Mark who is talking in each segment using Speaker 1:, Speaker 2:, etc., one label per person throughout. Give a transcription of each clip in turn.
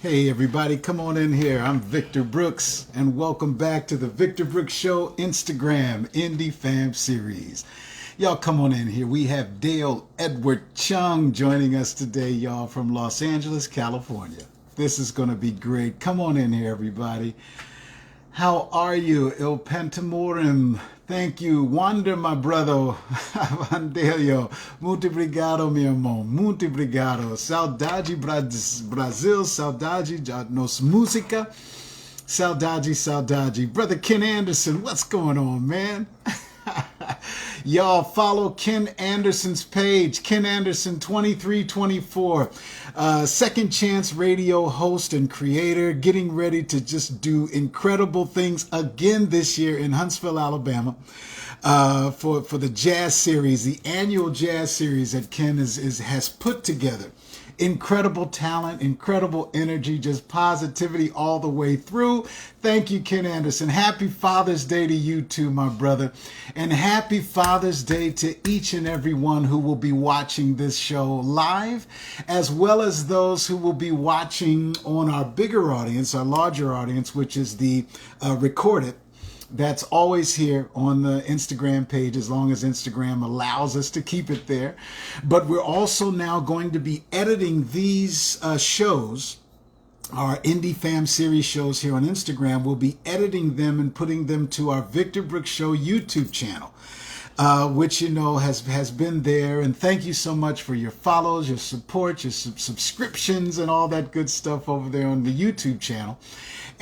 Speaker 1: Hey everybody, come on in here. I'm Victor Brooks, and welcome back to the Victor Brooks Show Instagram Indie Fam Series. Y'all come on in here. We have Dale Edward Chung joining us today, y'all, from Los Angeles, California. This is going to be great. Come on in here, everybody. How are you? Il Pantamorim. Thank you. Wander, my brother. Vandelio. Muito obrigado, meu irmão. Muito obrigado. Saudade, Brasil. Saudade de nos música. Saudade, saudade. Brother Ken Anderson, what's going on, man? Y'all follow Ken Anderson's page, Ken Anderson 2324, second chance radio host and creator, getting ready to just do incredible things again this year in Huntsville, Alabama, for the jazz series, the annual jazz series that Ken has put together. Incredible talent, incredible energy, just positivity all the way through. Thank you, Ken Anderson. Happy Father's Day to you too, my brother. And happy Father's Day to each and every one who will be watching this show live, as well as those who will be watching on our bigger audience, our larger audience, which is the recorded. That's always here on the Instagram page as long as Instagram allows us to keep it there. But we're also now going to be editing these shows, our Indie Fam series shows here on Instagram. We'll be editing them and putting them to our Victor Brooks Show YouTube channel. Which, you know, has been there. And thank you so much for your follows, your support, your subscriptions, and all that good stuff over there on the YouTube channel.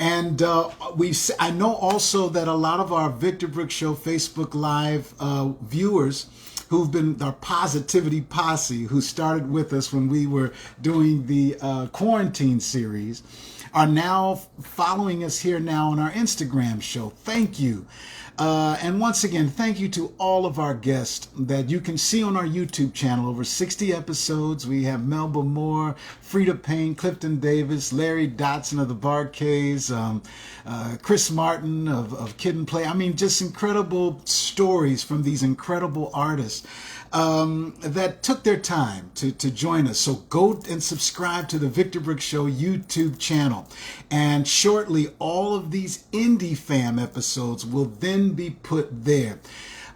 Speaker 1: And I know also that a lot of our Victor Brooks Show Facebook Live viewers who've been our Positivity Posse, who started with us when we were doing the quarantine series, are now following us here now on our Instagram show. Thank you. And once again, thank you to all of our guests that you can see on our YouTube channel. Over 60 episodes. We have Melba Moore, Frida Payne, Clifton Davis, Larry Dotson of the Barcades, Chris Martin of Kid and Play. I mean, just incredible stories from these incredible artists that took their time to join us. So go and subscribe to the Victor Brooks Show YouTube channel. And shortly, all of these Indie Fam episodes will then be put there.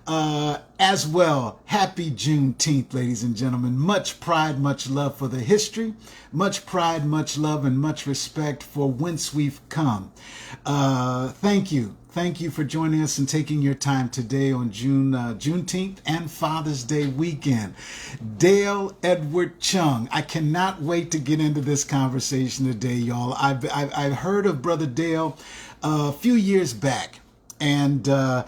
Speaker 1: As well, happy Juneteenth, ladies and gentlemen. Much pride, much love for the history. Much pride, much love, and much respect for whence we've come. Thank you. Thank you for joining us and taking your time today on Juneteenth and Father's Day weekend. Dale Edward Chung. I cannot wait to get into this conversation today, y'all. I've heard of Brother Dale a few years back. And the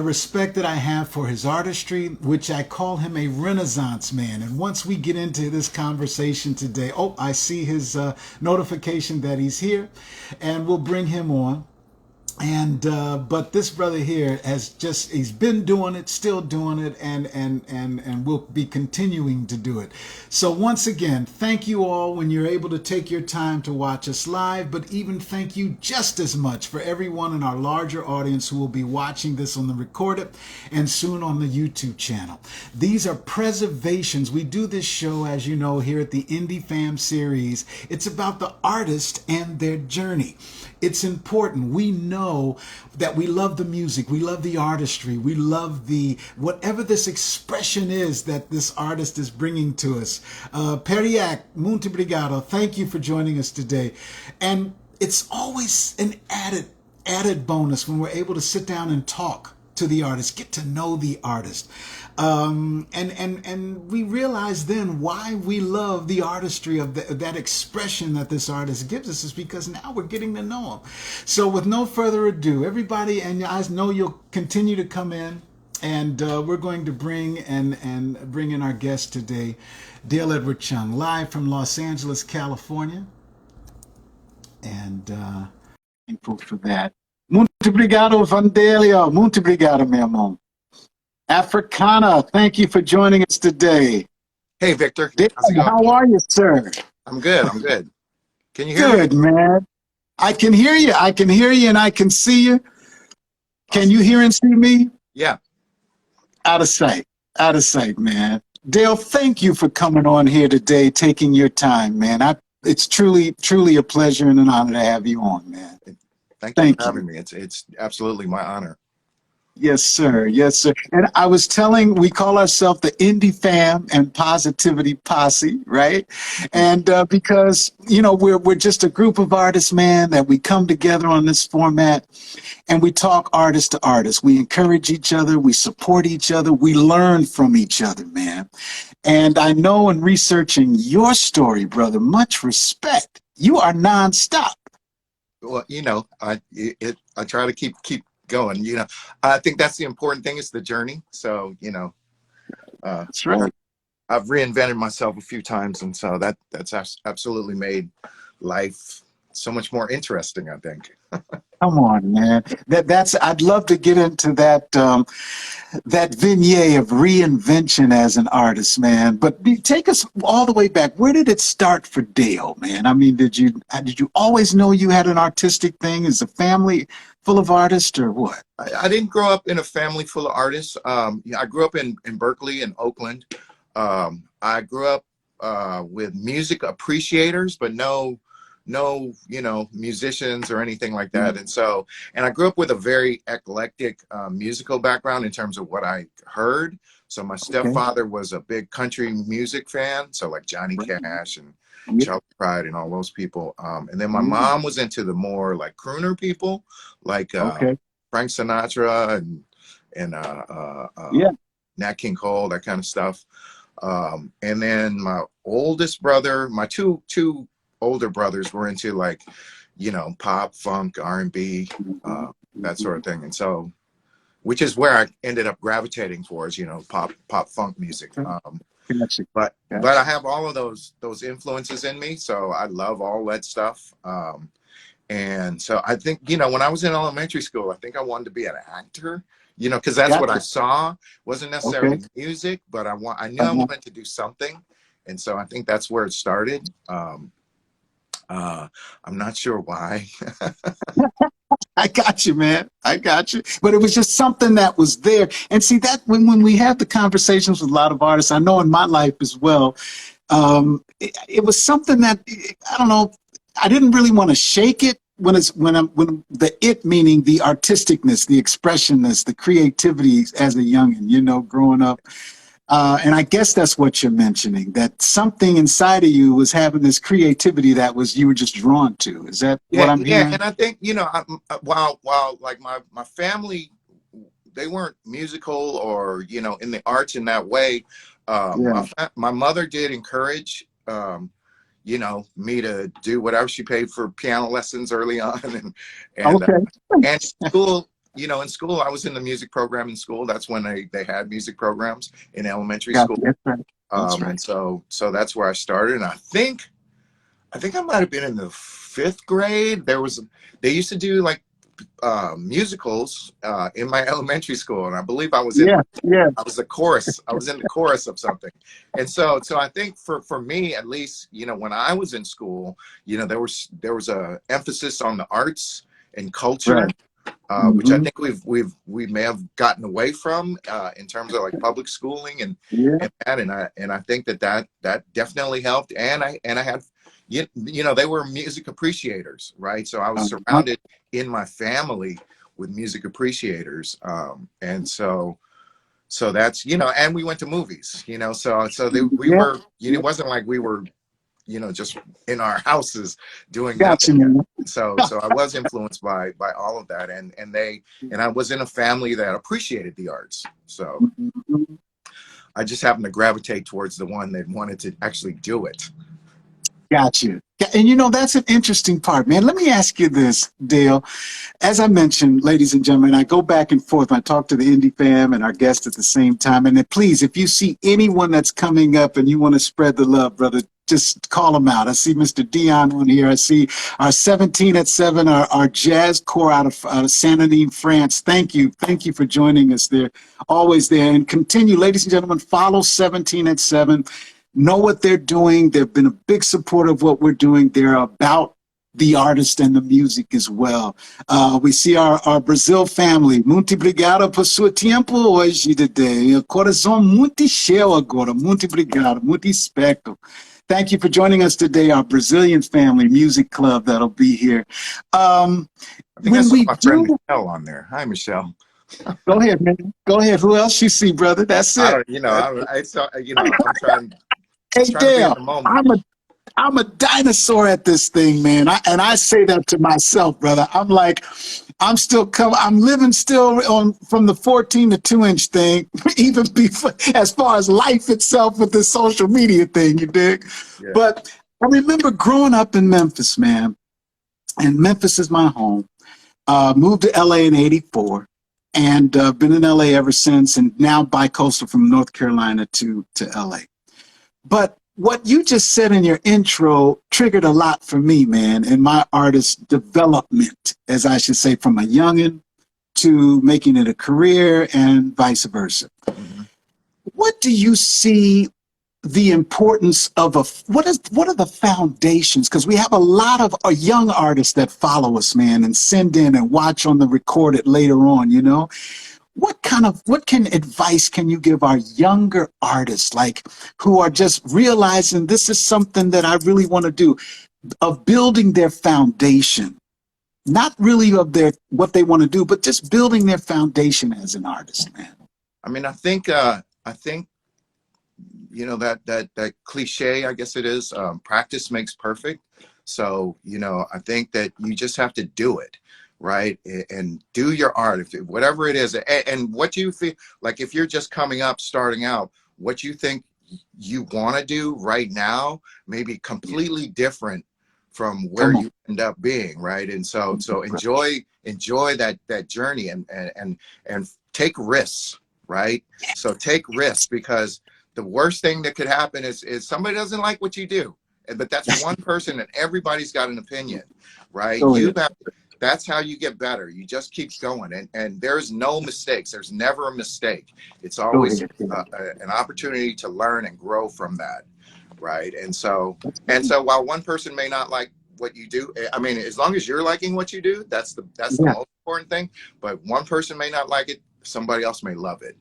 Speaker 1: respect that I have for his artistry, which I call him a Renaissance man. And once we get into this conversation today, I see his notification that he's here, and we'll bring him on. And but this brother here he's been doing it, still doing it, and will be continuing to do it. So once again, thank you all when you're able to take your time to watch us live, but even thank you just as much for everyone in our larger audience who will be watching this on the recorded and soon on the YouTube channel. These are preservations. We do this show, as you know, here at the Indie Fam series. It's about the artist and their journey. It's important. We know that we love the music, we love the artistry, we love whatever this expression is that this artist is bringing to us. Periac, muito obrigado. Thank you for joining us today. And it's always an added bonus when we're able to sit down and talk to the artist, get to know the artist. And we realize then why we love the artistry of that expression that this artist gives us is because now we're getting to know him. So with no further ado, everybody, and I know you'll continue to come in, and we're going to bring in our guest today, Dale Edward Chung, live from Los Angeles, California. And thankful for that. Muito obrigado, Vandelia. Muito obrigado, meu irmão. Africana, thank you for joining us today.
Speaker 2: Hey, Victor.
Speaker 1: How are you, sir?
Speaker 2: I'm good. Can you hear me?
Speaker 1: Good, man. I can hear you. I can hear you and I can see you. Can you hear and see me?
Speaker 2: Yeah.
Speaker 1: Out of sight, man. Dale, thank you for coming on here today, taking your time, man. I It's truly a pleasure and an honor to have you on, man.
Speaker 2: Thank you for
Speaker 1: Thank
Speaker 2: having
Speaker 1: you.
Speaker 2: me. It's absolutely my honor.
Speaker 1: Yes, sir. Yes, sir. And I was telling, we call ourselves the Indie Fam and Positivity Posse, right? And because we're just a group of artists, man, that we come together on this format and we talk artist to artist. We encourage each other, we support each other, we learn from each other, man. And I know in researching your story, brother, much respect. You are nonstop.
Speaker 2: Well, I try to keep going. I think that's the important thing is the journey. So
Speaker 1: That's right.
Speaker 2: I've reinvented myself a few times, and so that's absolutely made life so much more interesting, I think.
Speaker 1: Come on, man. I'd love to get into that vignette of reinvention as an artist, man. But take us all the way back. Where did it start for Dale, man? I mean, did you always know you had an artistic thing? Is the family full of artists or what?
Speaker 2: I didn't grow up in a family full of artists. I grew up in Berkeley and Oakland. I grew up with music appreciators, but no, musicians or anything like that. And I grew up with a very eclectic musical background in terms of what I heard. So my
Speaker 1: Okay.
Speaker 2: stepfather was a big country music fan, so like Johnny
Speaker 1: Right.
Speaker 2: Cash and
Speaker 1: Yeah.
Speaker 2: Charlie Pride and all those people. And then my mom was into the more like crooner people, like
Speaker 1: Okay.
Speaker 2: Frank Sinatra and
Speaker 1: Yeah.
Speaker 2: Nat King Cole, that kind of stuff. And then my oldest brother, my two older brothers were into like, pop, funk, R&B, that sort of thing. And so, which is where I ended up gravitating towards, pop funk music.
Speaker 1: Gotcha.
Speaker 2: But I have all of those influences in me. So I love all that stuff. And so I think, when I was in elementary school, I think I wanted to be an actor, because that's what I
Speaker 1: Gotcha.
Speaker 2: saw. Wasn't
Speaker 1: Okay.
Speaker 2: necessarily music, but I knew I
Speaker 1: Uh-huh.
Speaker 2: wanted to do something. And so I think that's where it started. I'm not sure why.
Speaker 1: I got you, man. I got you. But it was just something that was there. And see that when we have the conversations with a lot of artists, I know in my life as well, it was something that I don't know. I didn't really want to shake it when the it meaning the artisticness, the expressionness, the creativity as a youngin, growing up. And I guess that's what you're mentioning, that something inside of you was having this creativity that you were just drawn to. Is that what
Speaker 2: Yeah,
Speaker 1: I'm
Speaker 2: yeah.
Speaker 1: hearing?
Speaker 2: And I think, while like my family, they weren't musical or, in the arts in that way.
Speaker 1: Yeah.
Speaker 2: My mother did encourage, me to do whatever. She paid for piano lessons early on, and
Speaker 1: Okay.
Speaker 2: and school. In school, I was in the music program in school. That's when they had music programs in elementary
Speaker 1: Got
Speaker 2: school.
Speaker 1: you. That's right. That's right.
Speaker 2: And so that's where I started. And I think I might have been in the fifth grade. They used to do like musicals in my elementary school, and I believe I was in
Speaker 1: Yeah. Yeah.
Speaker 2: I was the chorus. I was in the chorus of something. And so I think for me, at least, when I was in school, there was a emphasis on the arts and culture,
Speaker 1: Right.
Speaker 2: which I
Speaker 1: Hmm.
Speaker 2: think we may have gotten away from in terms of like public schooling
Speaker 1: Yeah.
Speaker 2: and I think that definitely helped. And I had they were music appreciators, right? So I was
Speaker 1: Uh-huh.
Speaker 2: surrounded in my family with music appreciators, and so that's and we went to movies, we
Speaker 1: Yeah.
Speaker 2: were,
Speaker 1: Yeah.
Speaker 2: it wasn't like we were just in our houses doing
Speaker 1: Got you,
Speaker 2: nothing.
Speaker 1: man.
Speaker 2: So I was influenced by all of that, and I was in a family that appreciated the arts. So
Speaker 1: Mhm.
Speaker 2: I just happened to gravitate towards the one that wanted to actually do it.
Speaker 1: Got you. And that's an interesting part, man. Let me ask you this, Dale. As I mentioned, ladies and gentlemen, I go back and forth. I talk to the Indie fam and our guests at the same time. And then please, if you see anyone that's coming up and you want to spread the love, brother, just call them out. I see Mr. Dion on here. I see our 17 at 7, our jazz corps out of Saint-Denis, France. Thank you. Thank you for joining us there. Always there. And continue, ladies and gentlemen, follow 17 at 7. Know what they're doing. They've been a big supporter of what we're doing. They're about the artist and the music as well. We see our Brazil family. Muito obrigado por seu tempo hoje, Dede. Coração muito cheio agora. Muito obrigado. Muito espectro. Thank you for joining us today, our Brazilian family music club that'll be here.
Speaker 2: I think I
Speaker 1: When
Speaker 2: saw
Speaker 1: we
Speaker 2: my friend
Speaker 1: do,
Speaker 2: Michelle on there. Hi, Michelle.
Speaker 1: go ahead, man. Go ahead. Who else you see, brother? That's
Speaker 2: I
Speaker 1: it.
Speaker 2: don't, I saw, I'm
Speaker 1: Hey,
Speaker 2: trying to be in
Speaker 1: Dale,
Speaker 2: the moment.
Speaker 1: I'm a dinosaur at this thing, man. And I say that to myself, brother. I'm like, I'm living still on from the 14 to 2-inch thing, even before, as far as life itself with this social media thing, you dig?
Speaker 2: Yeah.
Speaker 1: But I remember growing up in Memphis, man, and Memphis is my home. Moved to LA in '84 and been in LA ever since, and now bi-coastal from North Carolina to LA. But what you just said in your intro triggered a lot for me, man, in my artist development, as I should say, from a youngin' to making it a career and vice versa.
Speaker 2: Mm-hmm.
Speaker 1: What do you see the importance of what are the foundations? Because we have a lot of young artists that follow us, man, and send in and watch on the recorded later on, you know? What advice can you give our younger artists, like who are just realizing this is something that I really want to do, of building their foundation, not really of their what they want to do, but just building their foundation as an artist, man?
Speaker 2: I mean, I think that cliche, I guess it is, practice makes perfect. So I think that you just have to do it, right? And do your art, whatever it is, and what you feel like. If you're just coming up, starting out, what you think you want to do right now may be completely different from where you end up being, right? And so enjoy that journey, and take risks, right? So take risks, because the worst thing that could happen is somebody doesn't like what you do. But that's one person, and everybody's got an opinion, right? That's how you get better. You just keep going, and there's no mistakes. There's never a mistake. It's always an opportunity to learn and grow from that, right? And so while one person may not like what you do, I mean, as long as you're liking what you do, that's the most important thing. But one person may not like it, somebody else may love it,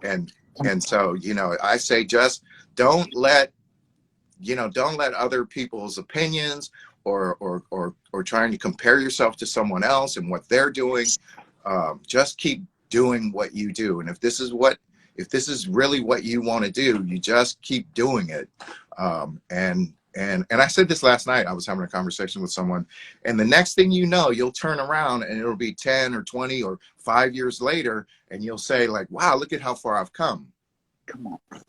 Speaker 2: and so I say, just don't let other people's opinions or trying to compare yourself to someone else and what they're doing. Just keep doing what you do, and if this is really what you want to do, you just keep doing it. And I said this last night. I was having a conversation with someone, and the next thing you know, you'll turn around and it'll be 10 or 20 or 5 years later, and you'll say, like, wow, look at how far I've come.
Speaker 1: Come on, brother.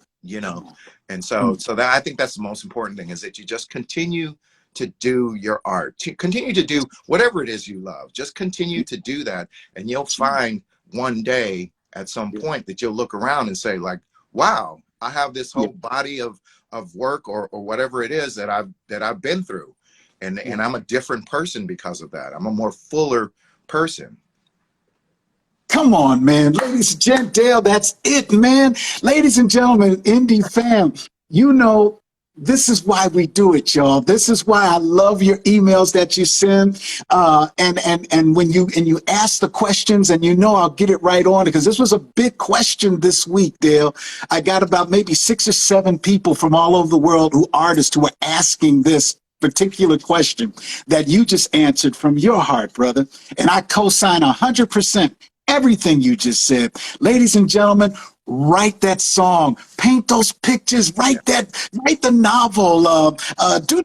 Speaker 2: And so that, I think that's the most important thing, is that you just continue to do your art, to continue to do whatever it is you love. Just continue to do that, and you'll find one day at some point that you'll look around and say, like, wow, I have this whole body of work or whatever it is that I've been through, and I'm a different person because of that. I'm a more fuller person.
Speaker 1: Come on, man. Ladies and gentlemen, Dale, that's it, man. Ladies and gentlemen, Indie fam, this is why we do it, y'all. This is why I love your emails that you send. And when you ask the questions, and I'll get it right on, because this was a big question this week, Dale. I got about maybe 6 or 7 people from all over the world, artists, who are asking this particular question that you just answered from your heart, brother. And I co-sign 100% everything you just said. Ladies and gentlemen, write that song, paint those pictures, write the novel,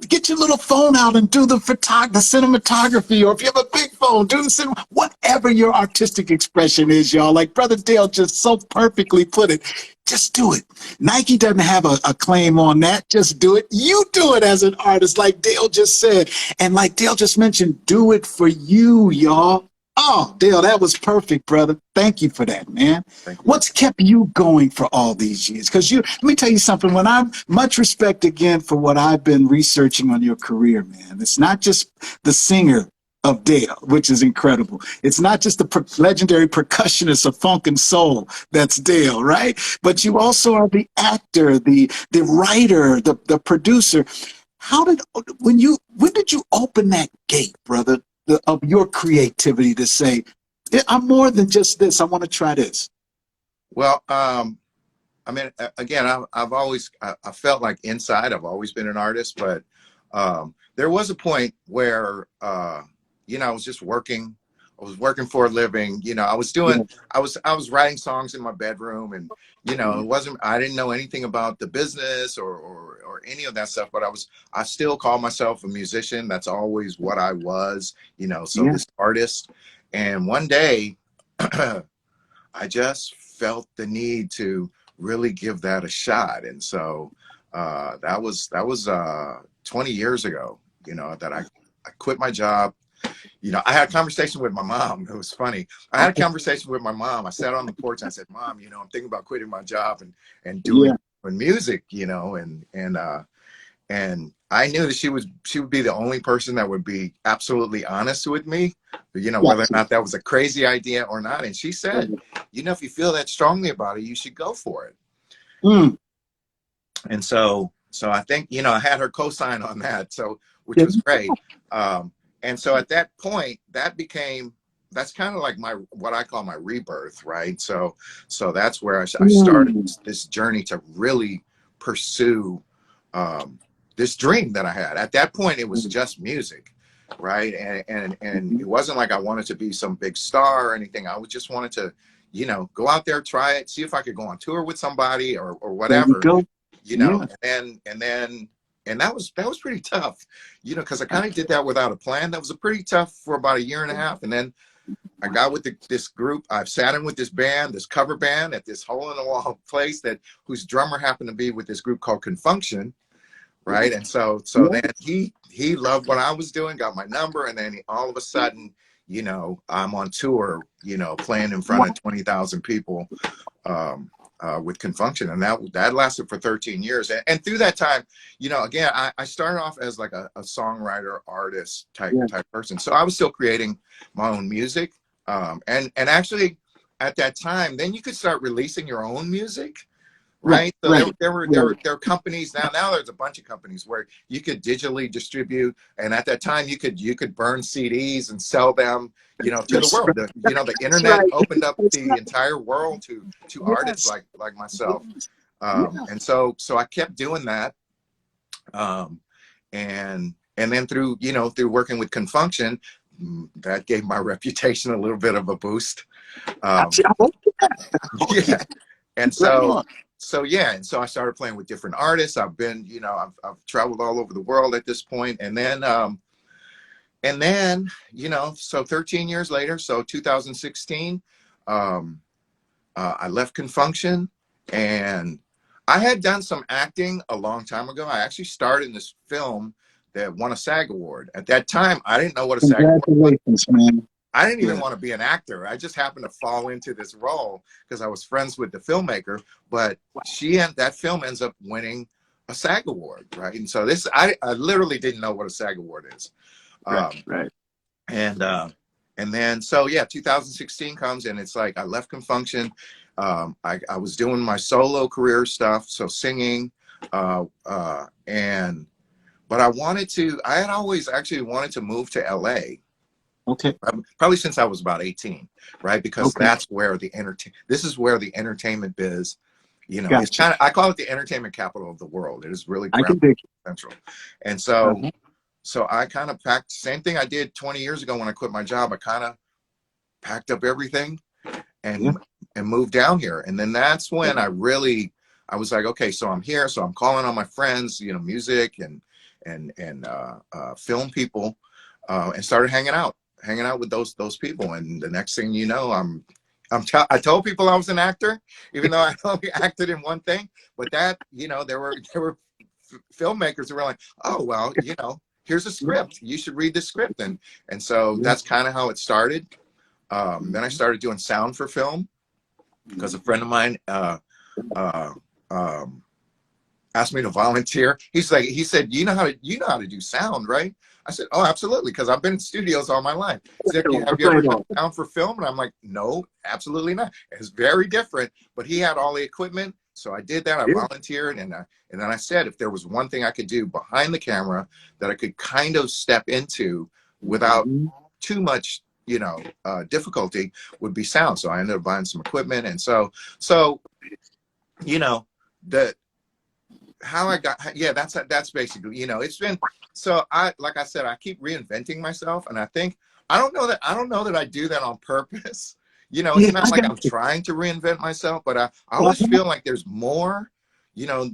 Speaker 1: get your little phone out and do the cinematography, or if you have a big phone, do the cinema, whatever your artistic expression is, y'all. Like Brother Dale just so perfectly put it. Just do it. Nike doesn't have a claim on that. Just do it. You do it as an artist, like Dale just said. And like Dale just mentioned, do it for you, y'all. Oh, Dale, that was perfect, brother. Thank you for that, man. What's kept you going for all these years? Because let me tell you something. When I'm much respect again for what I've been researching on your career, man. It's not just the singer of Dale, which is incredible. It's not just the legendary percussionist of funk and soul that's Dale, right? But you also are the actor, the writer, the producer. When did you open that gate, brother? Of your creativity to say, I'm more than just this. I want to try this.
Speaker 2: Well, I mean, again, I've always, I felt like inside I've always been an artist, but there was a point where, you know, I was just working. I was working for a living. You know, I was doing, I was writing songs in my bedroom, and you know, it wasn't. I didn't know anything about the business or any of that stuff. But I still call myself a musician. That's always what I was. You know, so this artist. And one day, I just felt the need to really give that a shot, and so that was 20 years ago. You know, that I quit my job. You know, I had a conversation with my mom. It was funny. I had a conversation with my mom. I sat on the porch and I said, Mom, you know, I'm thinking about quitting my job and doing music, you know, and I knew that she would be the only person that would be absolutely honest with me, you know, whether or not that was a crazy idea or not. And she said, you know, if you feel that strongly about it, you should go for it. And so I think, you know, I had her co-sign on that. So, which was great. And so at that point, that's kind of like what I call my rebirth, right? So that's where I started this journey to really pursue this dream that I had. At that point, it was just music, right? And it wasn't like I wanted to be some big star or anything. I just wanted to, you know, go out there, try it, see if I could go on tour with somebody or whatever, you know, and that was pretty tough, you know, because I kind of did that without a plan. That was pretty tough for about a year and a half. And then I got with this group. I've sat in with this band, this cover band at this hole in the wall place whose drummer happened to be with this group called Confunkshun, right? And so then he loved what I was doing, got my number, and then all of a sudden, you know, I'm on tour, you know, playing in front of 20,000 people. With Confunkshun, and that lasted for 13 years. And through that time, you know, again, I started off as like a songwriter, artist type person. So I was still creating my own music. And actually at that time, then you could start releasing your own music. Right. So there were companies now there's a bunch of companies where you could digitally distribute. And at that time you could burn CDs and sell them, you know, to the world. You know, the internet opened up the entire world to artists like myself. And so I kept doing that. And then through working with Confunkshun, that gave my reputation a little bit of a boost. Yeah. And so I started playing with different artists. I've been, you know, I've traveled all over the world at this point. And then, you know, so 13 years later, so 2016, I left Confunkshun, and I had done some acting a long time ago. I actually starred in this film that won a SAG award. At that time, I didn't know what a SAG award was. Man. I didn't even want to be an actor. I just happened to fall into this role because I was friends with the filmmaker, but that film ends up winning a SAG award, right? And so I literally didn't know what a SAG award is. Right. And then, so yeah, 2016 comes, and it's like I left Confunkshun. I was doing my solo career stuff, so singing, but I had always actually wanted to move to LA. Okay. Probably since I was about 18, right? Because that's where this is where the entertainment biz, you know, it's kind of, I call it the entertainment capital of the world. It is really central. And so, so I kind of packed, same thing I did 20 years ago when I quit my job. I kind of packed up everything and moved down here. And then that's when I was like, okay, so I'm here. So I'm calling on my friends, you know, music and film people, and started hanging out with those people. And the next thing you know, I told people I was an actor, even though I only acted in one thing. But that, you know, there were filmmakers who were like, oh, well, you know, here's a script. You should read the script. And so that's kind of how it started. Then I started doing sound for film because a friend of mine asked me to volunteer. He said, you know how to do sound, right? I said, oh, absolutely, because I've been in studios all my life. He said, have you ever done sound for film? And I'm like, no, absolutely not. It's very different. But he had all the equipment, so I did that. I volunteered, and then I said, if there was one thing I could do behind the camera that I could kind of step into without too much, you know, difficulty, would be sound. So I ended up buying some equipment, and so you know, the how I got, yeah, that's basically, you know, it's been, so like I said, I keep reinventing myself. And I think, I don't know that I do that on purpose. You know,
Speaker 1: Yeah,
Speaker 2: it's not
Speaker 1: I
Speaker 2: like
Speaker 1: got
Speaker 2: I'm trying to reinvent myself, but I
Speaker 1: you.
Speaker 2: always feel like there's more, you know,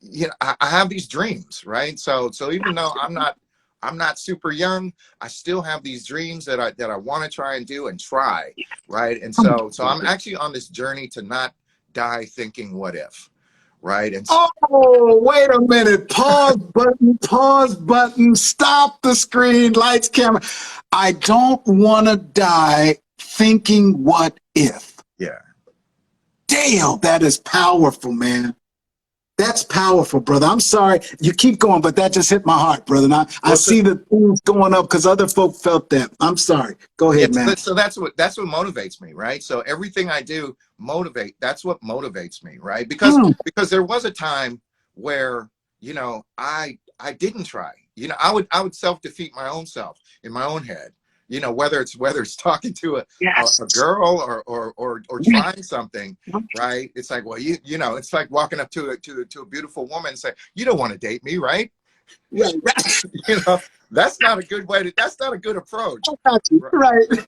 Speaker 2: you know, I have these dreams, right? So even though I'm not super young, I still have these dreams that I want to try and do and try, right? And so I'm actually on this journey to not die thinking what if, right? And
Speaker 1: Oh, wait a minute. Pause button, stop the screen, lights, camera. I don't want to die thinking what if.
Speaker 2: yeah,
Speaker 1: Damn, that is powerful, man. That's powerful, brother. I'm sorry. You keep going, but that just hit my heart, brother. And I
Speaker 2: well, so,
Speaker 1: see the things going up because other folk felt that. I'm sorry. Go
Speaker 2: yeah,
Speaker 1: ahead, man.
Speaker 2: so that's what motivates me, right? So everything I do that's what motivates me, right?
Speaker 1: Mm,
Speaker 2: Because there was a time where, you know, I didn't try. You know, I would self-defeat my own self in my own head. You know, whether it's talking to a
Speaker 1: yes.
Speaker 2: girl or trying something, right? It's like, well, you know, it's like walking up to a beautiful woman and say, you don't want to date me, right?
Speaker 1: Right, right.
Speaker 2: You know, that's not a good way to, that's not a good approach,
Speaker 1: I got you.
Speaker 2: right?
Speaker 1: Right.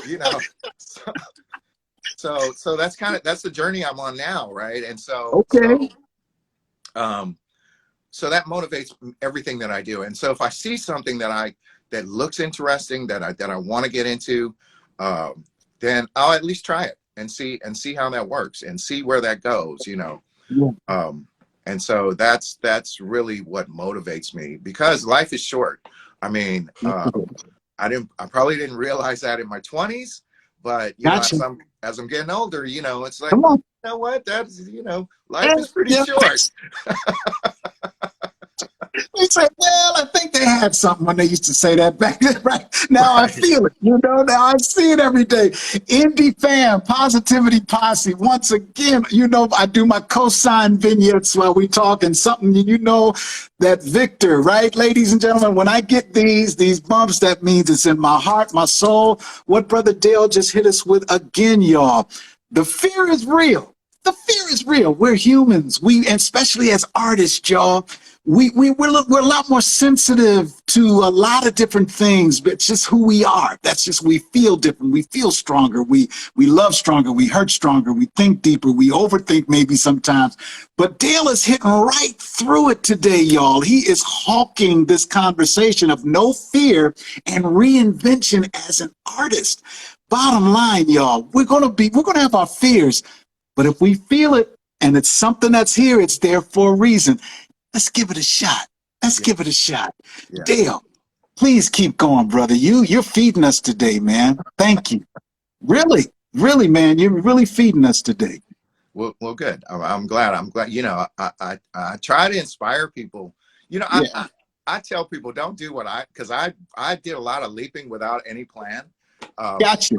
Speaker 2: You know, so, so that's the journey I'm on now, right? And
Speaker 1: Okay.
Speaker 2: um so that motivates everything that I do. And so if I see something that looks interesting, that I want to get into, um then I'll at least try it and see how that works and see where that goes, you know.
Speaker 1: Yeah.
Speaker 2: And so that's really what motivates me, because life is short. I mean, I probably didn't realize that in my 20s, but you know,
Speaker 1: Gotcha.
Speaker 2: as I'm getting older, you know, it's like,
Speaker 1: Come
Speaker 2: well,
Speaker 1: on.
Speaker 2: you know what, that's, you know, life is pretty
Speaker 1: Yeah.
Speaker 2: short.
Speaker 1: They say, well, I think they had something when they used to say that back then, right? Now I
Speaker 2: Right.
Speaker 1: feel it, now I see it every day. Indie Fam, Positivity Posse. Once again, I do my cosign vignettes while we talk, and something, that Victor, right, ladies and gentlemen, when I get these bumps, that means it's in my heart, my soul. What Brother Dale just hit us with again, y'all. The fear is real. The fear is real. We're humans. Especially as artists, y'all, we're a lot more sensitive to a lot of different things, but it's just who we are. That's just, we feel different. We feel stronger. We love stronger. We hurt stronger. We think deeper. We overthink maybe sometimes. But Dale is hitting right through it today, y'all. He is hawking this conversation of no fear and reinvention as an artist. Bottom line, y'all, we're gonna have our fears, but if we feel it and it's something that's here, it's there for a reason. Let's give it a shot. Let's
Speaker 2: Yeah,
Speaker 1: give it a shot.
Speaker 2: yeah.
Speaker 1: Dale, please keep going, brother. You're feeding us today, man. Thank you. Really, really, man, you're really feeding us today.
Speaker 2: Well, good. I'm glad. I'm glad. You know, I try to inspire people. You know,
Speaker 1: Yeah.
Speaker 2: I tell people, don't do what because I did a lot of leaping without any plan.
Speaker 1: Gotcha.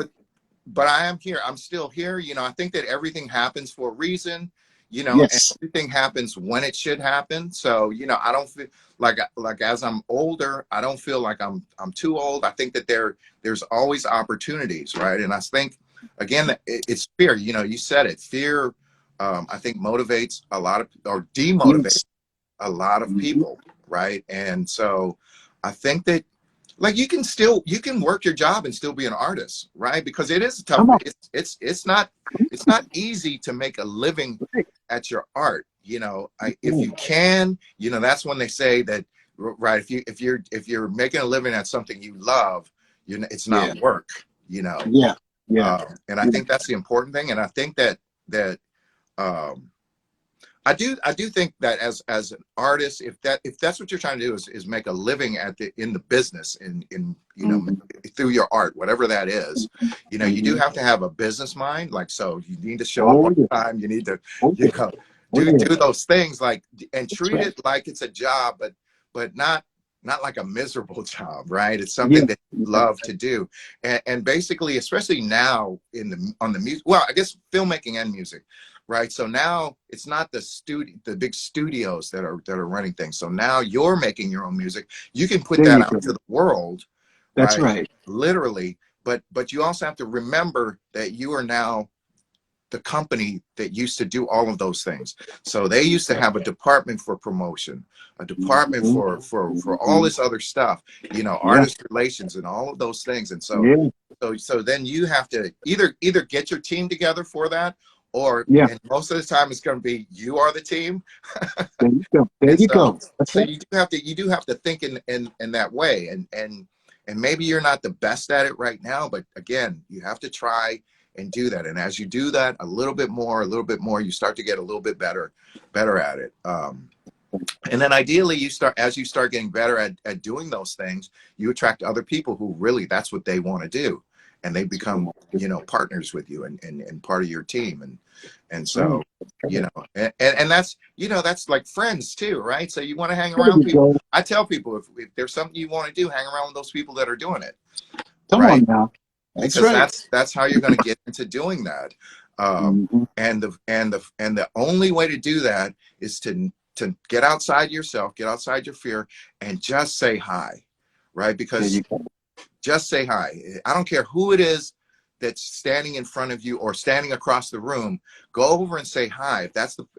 Speaker 2: But I am here. I'm still here. You know, I think that everything happens for a reason, you know, and
Speaker 1: Yes.
Speaker 2: everything happens when it should happen. So, you know, I don't feel like as I'm older, I don't feel like I'm too old. I think that there's always opportunities, right? And I think again that it's fear. You know, you said it. Fear, I think motivates a lot of, or demotivates
Speaker 1: Yes.
Speaker 2: a lot of
Speaker 1: Mhm.
Speaker 2: people, right? And so I think that, like, you can work your job and still be an artist, right? Because it is tough.
Speaker 1: Come on.
Speaker 2: It's not easy to make a living
Speaker 1: Right.
Speaker 2: at your art. You know, if you can, you know, that's when they say that, right? If you're making a living at something you love, it's
Speaker 1: Yeah.
Speaker 2: not work. You know,
Speaker 1: Yeah. Yeah.
Speaker 2: and I think that's the important thing. And I think that um, I do think that as an artist, if that's what you're trying to do is make a living in the business, in you know,
Speaker 1: Mhm.
Speaker 2: through your art, whatever that is, you know, you do
Speaker 1: Mhm.
Speaker 2: have to have a business mind. Like, so you need to show up
Speaker 1: Oh
Speaker 2: on
Speaker 1: yeah.
Speaker 2: time. You need to,
Speaker 1: Oh
Speaker 2: you
Speaker 1: yeah.
Speaker 2: know,
Speaker 1: Oh yeah.
Speaker 2: do those things, like, and
Speaker 1: That's
Speaker 2: treat
Speaker 1: right.
Speaker 2: it like it's a job, but not like a miserable job, right? It's
Speaker 1: Yeah.
Speaker 2: something that you
Speaker 1: Yeah.
Speaker 2: love to do. And basically, especially now on the music, well, I guess filmmaking and music, right? So now it's not the big studios that are running things. So now you're making your own music. You can put
Speaker 1: There
Speaker 2: that
Speaker 1: you
Speaker 2: out
Speaker 1: go.
Speaker 2: to the world,
Speaker 1: That's
Speaker 2: right?
Speaker 1: right.
Speaker 2: Literally. But you also have to remember that you are now the company that used to do all of those things. So they used to have a department for promotion, a department for all this other stuff, you know, artist relations and all of those things. And so then you have to either get your team together for that, or and most of the time it's going to be you are the team.
Speaker 1: There you go. There you go.
Speaker 2: So you do have to think in that way, and maybe you're not the best at it right now, but again, you have to try and do that. And as you do that a little bit more, you start to get a little bit better at it. And then ideally as you start getting better at doing those things, you attract other people who really, that's what they want to do. And they become, you know, partners with you and part of your team. And so, you know, and that's, you know, that's like friends too, right? So you want to hang around people. I tell people, if there's something you want to do, hang around with those people that are doing it.
Speaker 1: Come on now.
Speaker 2: That's how you're going to get into doing that. And the only way to do that is to get outside yourself, get outside your fear, and just say hi, right? Because just say hi. I don't care who it is that's standing in front of you or standing across the room. Go over and say hi.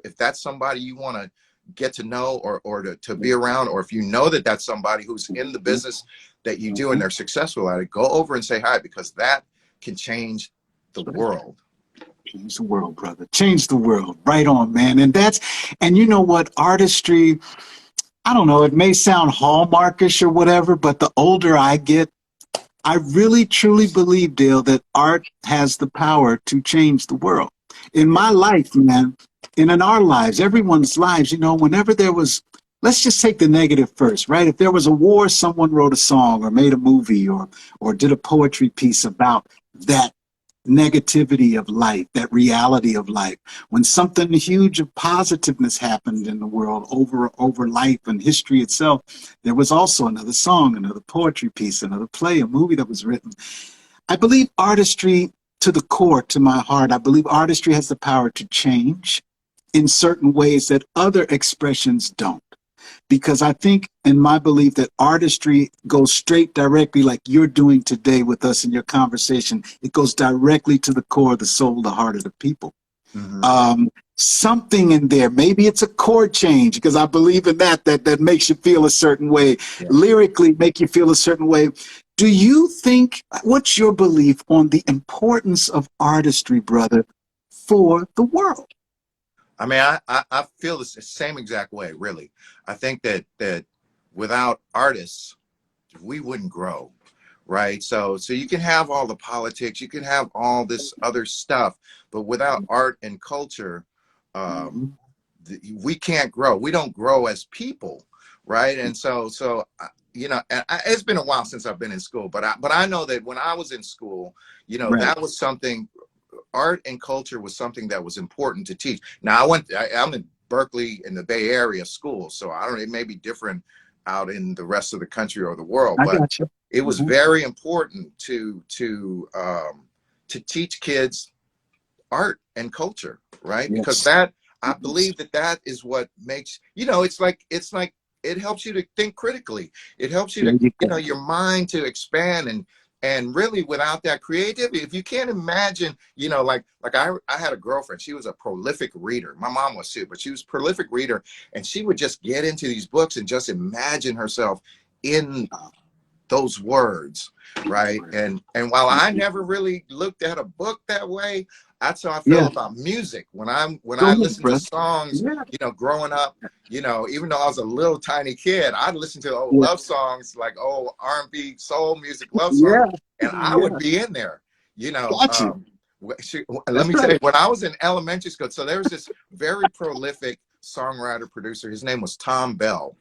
Speaker 2: If that's somebody you want to get to know or to be around, or if you know that that's somebody who's in the business that you do and they're successful at it, go over and say hi, because that can change the world.
Speaker 1: Change the world, brother. Change the world. Right on, man. And you know what? Artistry, I don't know, it may sound hallmarkish or whatever, but the older I get, I really truly believe, Dale, that art has the power to change the world. In my life, man, and in our lives, everyone's lives, you know, whenever there was, let's just take the negative first, right? If there was a war, someone wrote a song or made a movie or did a poetry piece about that negativity of life, that reality of life. When something huge of positiveness happened in the world over life and history itself, there was also another song, another poetry piece, another play, a movie that was written. I believe artistry, to the core, to my heart, I believe artistry has the power to change in certain ways that other expressions don't. Because I think, in my belief, that artistry goes straight directly, like you're doing today with us in your conversation. It goes directly to the core of the soul, the heart of the people. Something in there, maybe it's a chord change, because I believe in that makes you feel a certain way, lyrically make you feel a certain way. Do you think, what's your belief on the importance of artistry, brother, for the world?
Speaker 2: I mean, I feel the same exact way, really. I think that without artists, we wouldn't grow, right? So you can have all the politics, you can have all this other stuff, but without art and culture, we can't grow. We don't grow as people, right? And so you know, it's been a while since I've been in school, but I know that when I was in school, you know, that was something. Art and culture was something that was important to teach. Now I'm in Berkeley in the Bay Area school, so I don't, it may be different out in the rest of the country or the world, but it was very important to teach kids art and culture, right? Because that, I believe that is what makes, you know, it's like it helps you to think critically. It helps you to, you know, your mind to expand. And really, without that creativity, if you can't imagine, you know, like I had a girlfriend, she was a prolific reader. My mom was too, but she was a prolific reader, and she would just get into these books and just imagine herself in those words, right? And while I never really looked at a book that way, that's how I feel about music. When I listen to songs, you know, growing up, you know, even though I was a little tiny kid, I'd listen to old love songs, like old R&B soul music love songs, and I would be in there, you know. Let me tell you, when I was in elementary school, so there was this very prolific songwriter producer. His name was Tom Bell,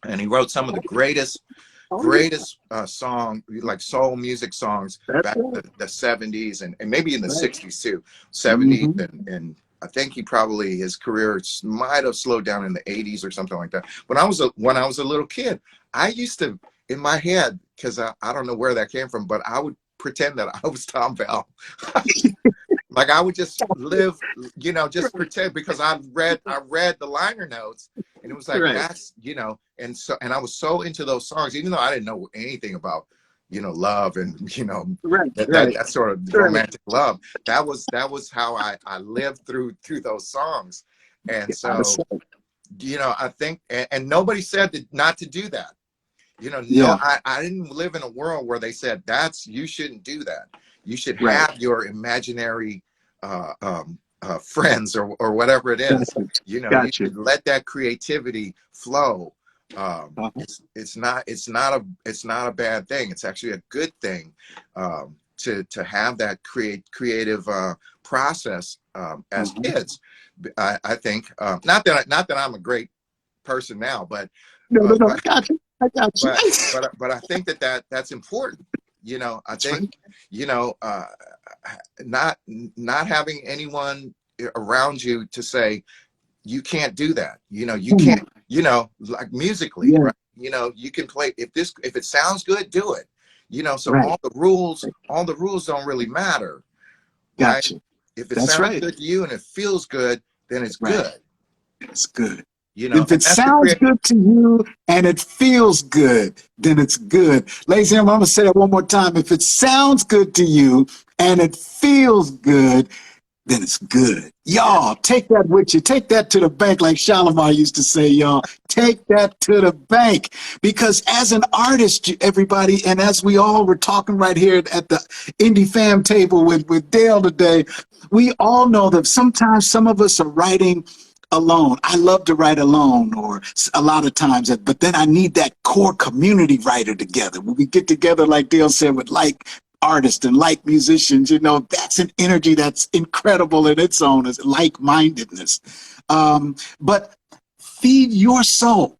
Speaker 2: and he wrote some of the greatest song, like soul music songs back in the 70s and maybe in the 60s too, 70s, and I think his career might have slowed down in the 80s or something like that. When I was a little kid, I used to, in my head, because I don't know where that came from, but I would pretend that I was Tom Bell. Like I would just live, you know, just pretend, because I read the liner notes, and it was like, that's, you know, and I was so into those songs, even though I didn't know anything about, love and,
Speaker 3: Right,
Speaker 2: that sort of
Speaker 3: right.
Speaker 2: romantic love. That was how I lived through those songs. And so, I think, and nobody said not to do that.
Speaker 3: Yeah.
Speaker 2: I didn't live in a world where they said you shouldn't do that. You should
Speaker 3: Right.
Speaker 2: have your imaginary friends or whatever it is. You should let that creativity flow. It's not a bad thing. It's actually a good thing to have that creative process as kids. I think not that I'm a great person now, but
Speaker 3: no, I got you.
Speaker 2: but I think that's important. I think not having anyone around you to say you can't do that. You can't. Like musically, right? You can play if it sounds good, do it. So
Speaker 3: right.
Speaker 2: all the rules don't really matter, right?
Speaker 3: Gotcha.
Speaker 2: If it
Speaker 3: That's
Speaker 2: sounds
Speaker 3: right.
Speaker 2: good to you and it feels good, then it's good.
Speaker 3: It's good.
Speaker 2: And
Speaker 3: If it
Speaker 2: that's
Speaker 3: sounds good to you and it feels good, then it's good. Ladies and gentlemen, I'm going to say that one more time. If it sounds good to you and it feels good, then it's good. Y'all, take that with you. Take that to the bank, like Shalimar used to say, y'all. Take that to the bank. Because as an artist, everybody, and as we all were talking right here at the Indie Fam table with Dale today, we all know that sometimes some of us are writing alone. I love to write alone, or a lot of times, but then I need that core community writer together. When we get together, like Dale said, with like artists and like musicians, that's an energy that's incredible in its own, is like-mindedness. But feed your soul,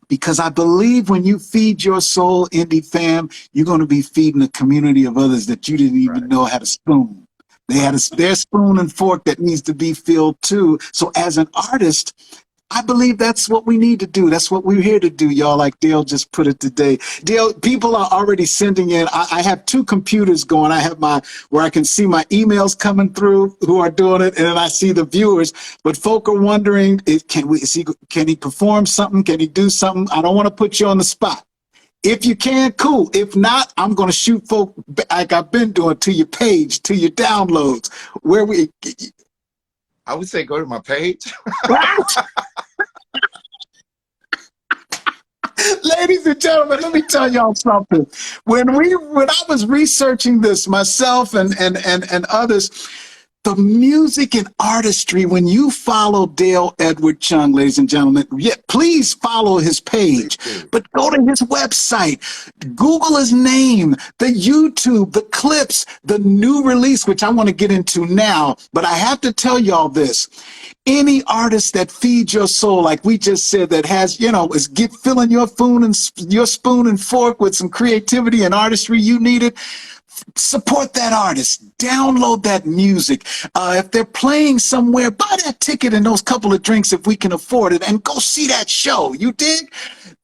Speaker 3: because I believe when you feed your soul, Indie Fam, you're going to be feeding a community of others that you didn't even know had a spoon. They had their spoon and fork that needs to be filled too. So as an artist, I believe that's what we need to do. That's what we're here to do, y'all, like Dale just put it today. Dale, people are already sending in. I have two computers going. I have where I can see my emails coming through who are doing it, and then I see the viewers. But folk are wondering, can he perform something? Can he do something? I don't want to put you on the spot. If you can, cool. If not, I'm going to shoot folk like I've been doing to your page, to your downloads.
Speaker 2: I would say go to my page.
Speaker 1: Ladies and gentlemen, let me tell y'all something. When I was researching this myself and others, the music and artistry, when you follow Dale Edward Chung, ladies and gentlemen, please follow his page, but go to his website, Google his name, the YouTube, the clips, the new release, which I want to get into now, but I have to tell y'all this. Any artist that feeds your soul, like we just said, that has, is filling your spoon and fork with some creativity and artistry you needed, support that artist. Download that music. If they're playing somewhere, buy that ticket and those couple of drinks if we can afford it, and go see that show. You dig?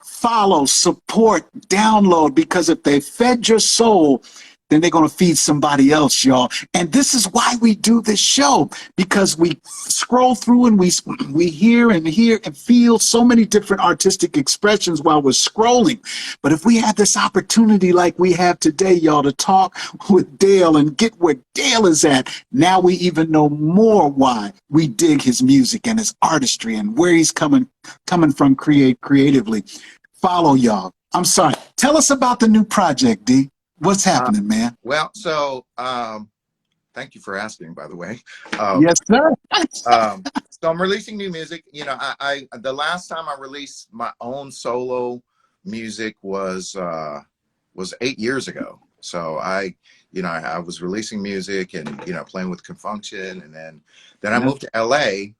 Speaker 1: Follow, support, download, because if they fed your soul, then they're going to feed somebody else, y'all. And this is why we do this show, because we scroll through and we hear and feel so many different artistic expressions while we're scrolling. But if we had this opportunity like we have today, y'all, to talk with Dale and get where Dale is at, now we even know more why we dig his music and his artistry and where he's coming from creatively. Follow, y'all. I'm sorry. Tell us about the new project, D. What's happening, man?
Speaker 2: Well, so thank you for asking, by the way.
Speaker 1: Yes, sir.
Speaker 2: So I'm releasing new music. I the last time I released my own solo music was 8 years ago. So I was releasing music and playing with Confunkshun, and then I moved to LA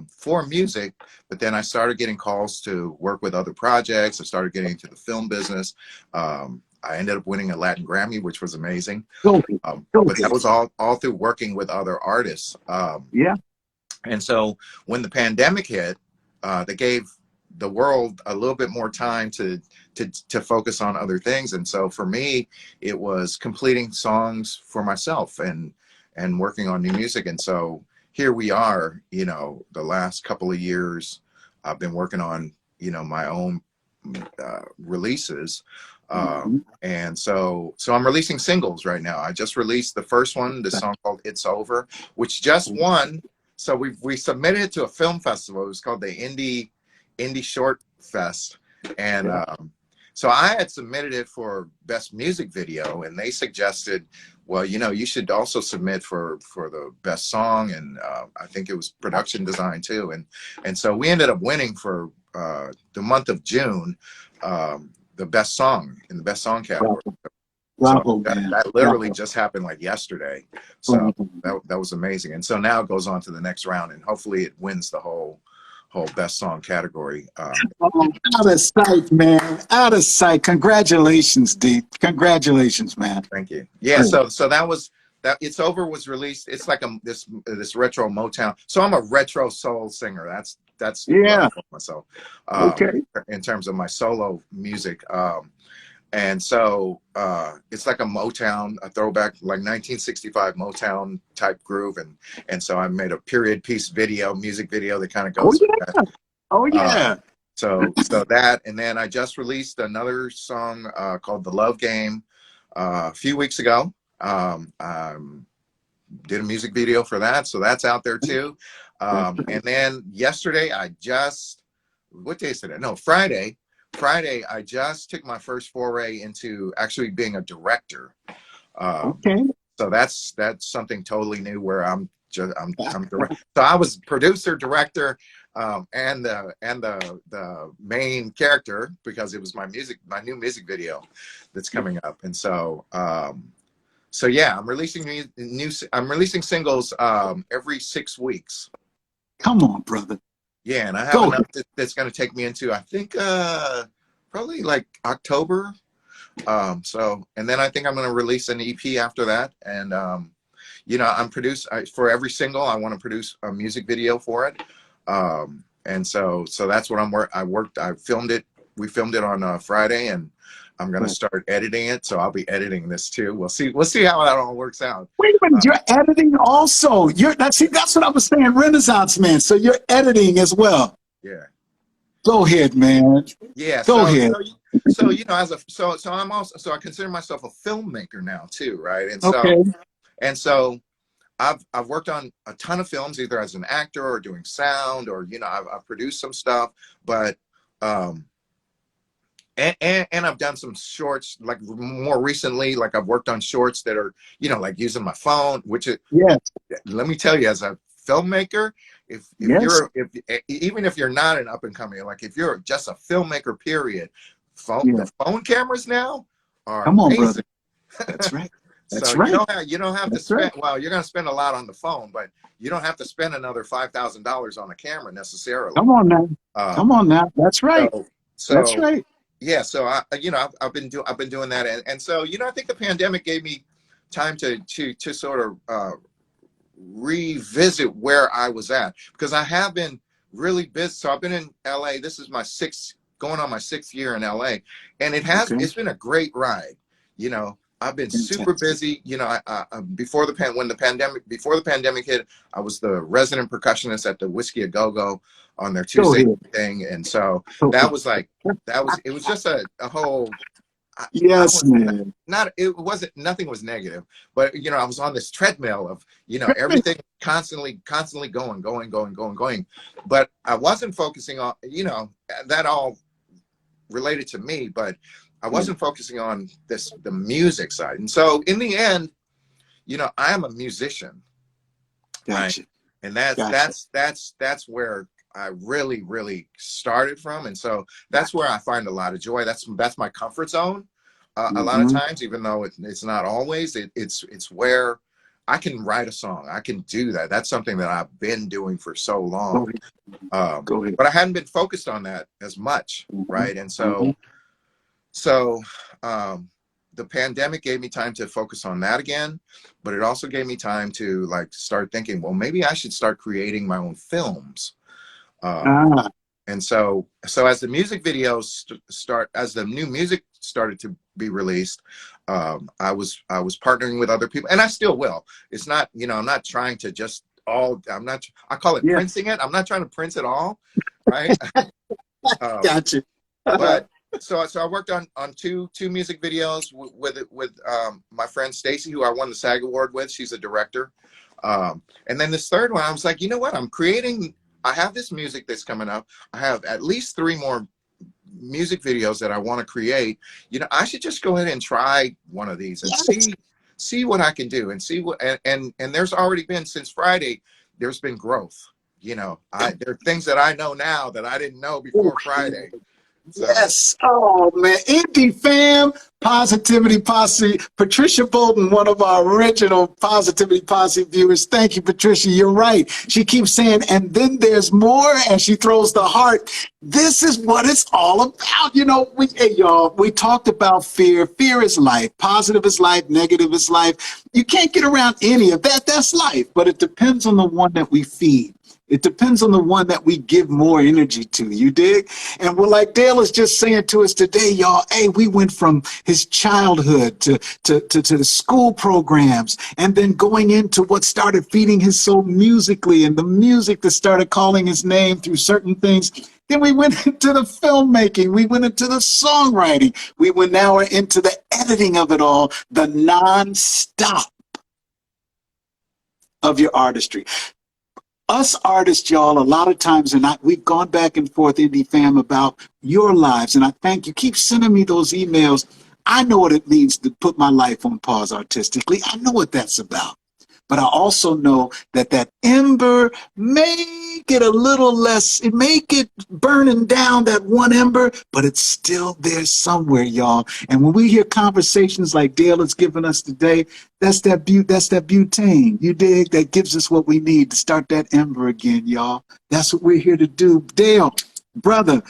Speaker 2: for music, but then I started getting calls to work with other projects. I started getting into the film business. I ended up winning a Latin Grammy, which was amazing. But that was all through working with other artists. And so when the pandemic hit, they gave the world a little bit more time to focus on other things. And so for me, it was completing songs for myself and working on new music. And so here we are, the last couple of years, I've been working on, my own releases. And so I'm releasing singles right now. I just released the first one, the song called It's Over, which just won. So we submitted it to a film festival. It was called the Indie Short Fest. And so I had submitted it for best music video, and they suggested, well, you know, you should also submit for the best song, and I think it was production design too. And so we ended up winning for the month of June, the best song in the best song category. So that literally just happened like yesterday. So that was amazing. And so now it goes on to the next round, and hopefully it wins the whole best song category.
Speaker 3: Out of sight, man. Out of sight. Congratulations, D. Congratulations, man.
Speaker 2: Thank you. Yeah. So that was that. It's Over was released. It's like this retro Motown. So I'm a retro soul singer. That's what I call myself. In terms of my solo music. And so it's like a Motown, a throwback, like 1965 Motown type groove. And so I made a period piece music video that kind of goes with that.
Speaker 3: Oh, yeah.
Speaker 2: So that, and then I just released another song called The Love Game a few weeks ago. Did a music video for that. So that's out there too. And then yesterday, what day is today? No, Friday, I just took my first foray into actually being a director. So that's something totally new where I'm direct. So I was producer, director, and the main character, because it was my new music video that's coming up. And so yeah, I'm releasing singles every 6 weeks.
Speaker 3: Come on, brother.
Speaker 2: Yeah, and I have enough that's going to take me into, I think, probably like October. And then I think I'm going to release an EP after that. And, you know, for every single, I want to produce a music video for it. And so that's what I filmed it. We filmed it on Friday, and I'm going to start editing it. So I'll be editing this too. We'll see how that all works out.
Speaker 3: Wait a minute, you're editing also. That's what I was saying, Renaissance man. So you're editing as well.
Speaker 2: Yeah.
Speaker 3: Go ahead, man.
Speaker 2: Yeah.
Speaker 3: Go ahead.
Speaker 2: So you know, I consider myself a filmmaker now too, right? And so I've worked on a ton of films, either as an actor or doing sound, or, you know, I've produced some stuff, but and I've done some shorts, like more recently, like I've worked on shorts that are, you know, like using my phone, which is, let me tell you, as a filmmaker, even if you're not an up and coming, like if you're just a filmmaker, period, the phone cameras now are amazing.
Speaker 3: Brother. That's right. That's right.
Speaker 2: You don't have to spend. Well, you're going to spend a lot on the phone, but you don't have to spend another $5,000 on a camera necessarily.
Speaker 3: Come on now. That's right. That's right.
Speaker 2: Yeah. So I've been doing that, and so, you know, I think the pandemic gave me time to sort of revisit where I was at, because I have been really busy. So I've been in LA. This is going on my 6th year in LA, and it's been a great ride. You know, I've been super busy. You know, before the pandemic hit, I was the resident percussionist at the Whiskey A Go Go on their Tuesday thing, and so it was just a whole. Man. Nothing was negative, but, you know, I was on this treadmill of, you know, everything constantly going, but I wasn't focusing on, you know, that all related to me, but I wasn't focusing on the music side. And so in the end, you know, I am a musician, right? And that's where I really, really started from. And so that's where I find a lot of joy. That's my comfort zone. A lot of times, even though it's not always, it's where I can write a song. I can do that. That's something that I've been doing for so long. But I hadn't been focused on that as much, right? And so the pandemic gave me time to focus on that again, but it also gave me time to, like, start thinking, well, maybe I should start creating my own films. And so as the music videos as the new music started to be released, I was partnering with other people, and I still will. It's not, you know, I'm not trying to just I call it printing it. I'm not trying to print it all, right?
Speaker 3: Gotcha.
Speaker 2: But so I worked on two music videos with my friend Stacy, who I won the SAG award with. She's a director. And then this third one, I was like, you know what? I have this music that's coming up. I have at least 3 more music videos that I want to create. You know, I should just go ahead and try one of these and see what I can do, and see what, and there's already been, since Friday, there's been growth. You know, there are things that I know now that I didn't know before Friday. So.
Speaker 3: Yes. Oh, man. Indie Fam, Positivity Posse. Patricia Bolton, one of our original Positivity Posse viewers. Thank you, Patricia. You're right. She keeps saying, and then there's more, and she throws the heart. This is what it's all about. You know, hey, y'all, we talked about fear. Fear is life. Positive is life. Negative is life. You can't get around any of that. That's life. But it depends on the one that we feed. It depends on the one that we give more energy to, you dig? And we're like Dale is just saying to us today, y'all, hey, we went from his childhood to the school programs, and then going into what started feeding his soul musically, and the music that started calling his name through certain things. Then we went into the filmmaking, we went into the songwriting, we went now into the editing of it all, the non-stop of your artistry. Us artists, y'all, a lot of times, and we've gone back and forth, Indie Fam, about your lives, and I thank you. Keep sending me those emails. I know what it means to put my life on pause artistically. I know what that's about. But I also know that that ember may get a little less, it may get burning down, that one ember, but it's still there somewhere, y'all. And when we hear conversations like Dale has given us today, that's that butane, you dig? That gives us what we need to start that ember again, y'all. That's what we're here to do. Dale, brother,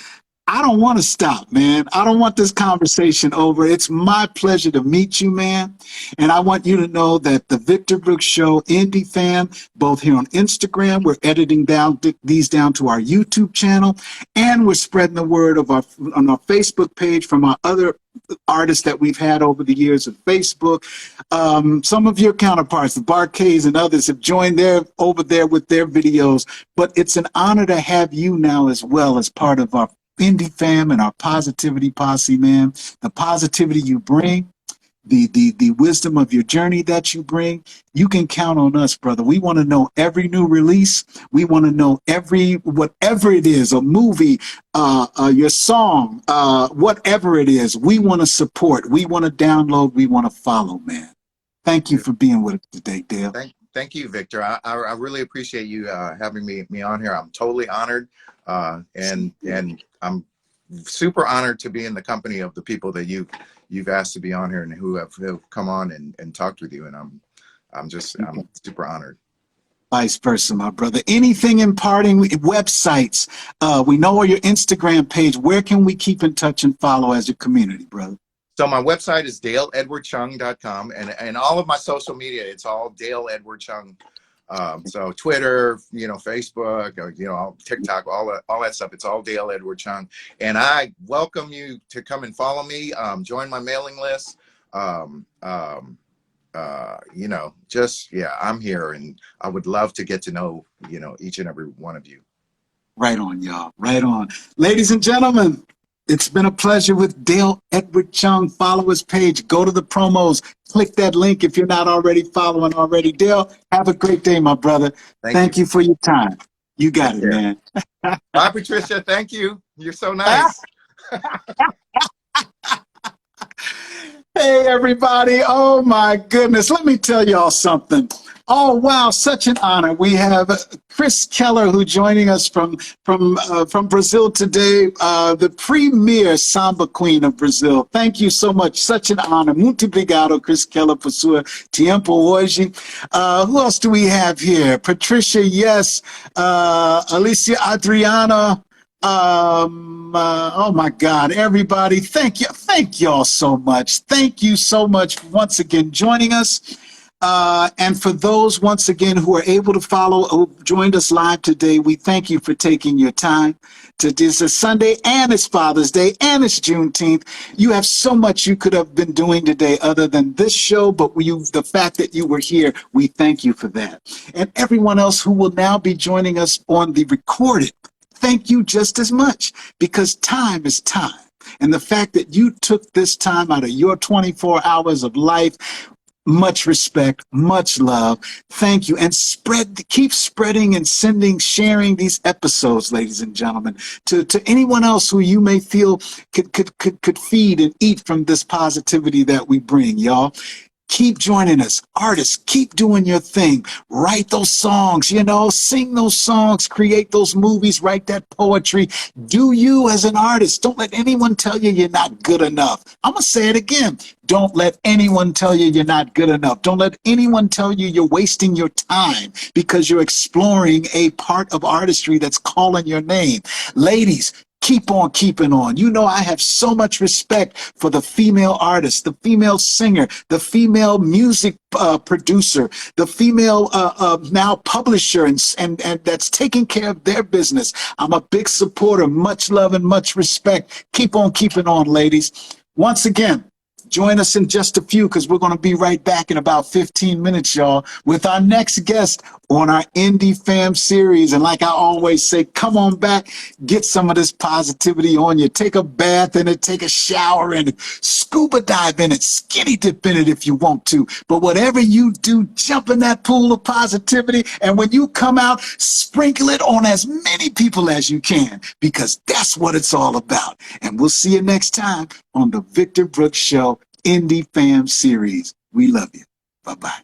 Speaker 3: I don't want to stop, man. I don't want this conversation over. It's my pleasure to meet you, man. And I want you to know that the Victor Brooks Show, Indie Fam, both here on Instagram, we're editing these down to our YouTube channel, and we're spreading the word on our Facebook page from our other artists that we've had over the years of Facebook. Some of your counterparts, the Barcades and others, have joined over there with their videos. But it's an honor to have you now as well as part of our Indie Fam and our Positivity Posse, man. The positivity you bring, the wisdom of your journey that you bring, you can count on us, brother. We want to know every new release. We want to know whatever it is, a movie, your song, whatever it is, we want to support. We want to download. We want to follow, man. Thank you for being with us today, Dale.
Speaker 2: Thank you, Victor. I really appreciate you having me on here. I'm totally honored. And I'm super honored to be in the company of the people that you've asked to be on here and who have come on and talked with you. And I'm super honored.
Speaker 3: Vice versa, my brother. Anything imparting, websites, we know your Instagram page. Where can we keep in touch and follow as a community, brother?
Speaker 2: So my website is daleedwardchung.com, and all of my social media, it's all Dale Edward Chung. So Twitter, Facebook, TikTok, all that stuff. It's all Dale Edward Chung. And I welcome you to come and follow me, join my mailing list. I'm here, and I would love to get to know, each and every one of you.
Speaker 3: Right on, y'all. Right on. Ladies and gentlemen, it's been a pleasure with Dale Edward Chung. Follow his page. Go to the promos. Click that link if you're not already following already. Dale, have a great day, my brother. Thank you for your time. You got it, man.
Speaker 2: Bye, Patricia. Thank you. You're so nice.
Speaker 3: Hey, everybody. Oh, my goodness. Let me tell y'all something. Oh, wow. Such an honor. We have Chris Keller, who joining us from Brazil today, the premier samba queen of Brazil. Thank you so much. Such an honor. Muito obrigado, Chris Keller, por sua tiempo hoje. Who else do we have here? Patricia, yes. Alicia Adriana. Oh my God, everybody. Thank y'all so much. Thank you so much once again joining us. And for those, once again, who are able to follow, who joined us live today, we thank you for taking your time. This is Sunday, and it's Father's Day, and it's Juneteenth. You have so much you could have been doing today other than this show, but the fact that you were here, we thank you for that. And everyone else who will now be joining us on the recorded thank you just as much, because time is time. And the fact that you took this time out of your 24 hours of life, much respect, much love. Thank you. And keep spreading and sharing these episodes, ladies and gentlemen, to anyone else who you may feel could feed and eat from this positivity that we bring, y'all. Keep joining us. Artists, keep doing your thing. Write those songs, sing those songs, create those movies, write that poetry. Do you as an artist. Don't let anyone tell you you're not good enough. I'm going to say it again. Don't let anyone tell you you're not good enough. Don't let anyone tell you you're wasting your time because you're exploring a part of artistry that's calling your name. Ladies, keep on keeping on. I have so much respect for the female artist, the female singer, the female music producer, the female now publisher, and that's taking care of their business. I'm a big supporter. Much love and much respect. Keep on keeping on, ladies. Once again, join us in just a few, because we're going to be right back in about 15 minutes, y'all, with our next guest on our Indie Fam series. And like I always say, come on back, get some of this positivity on you. Take a bath in it, take a shower in it, scuba dive in it, skinny dip in it if you want to. But whatever you do, jump in that pool of positivity. And when you come out, sprinkle it on as many people as you can, because that's what it's all about. And we'll see you next time on the Victor Brooks Show Indie Fam series. We love you. Bye-bye.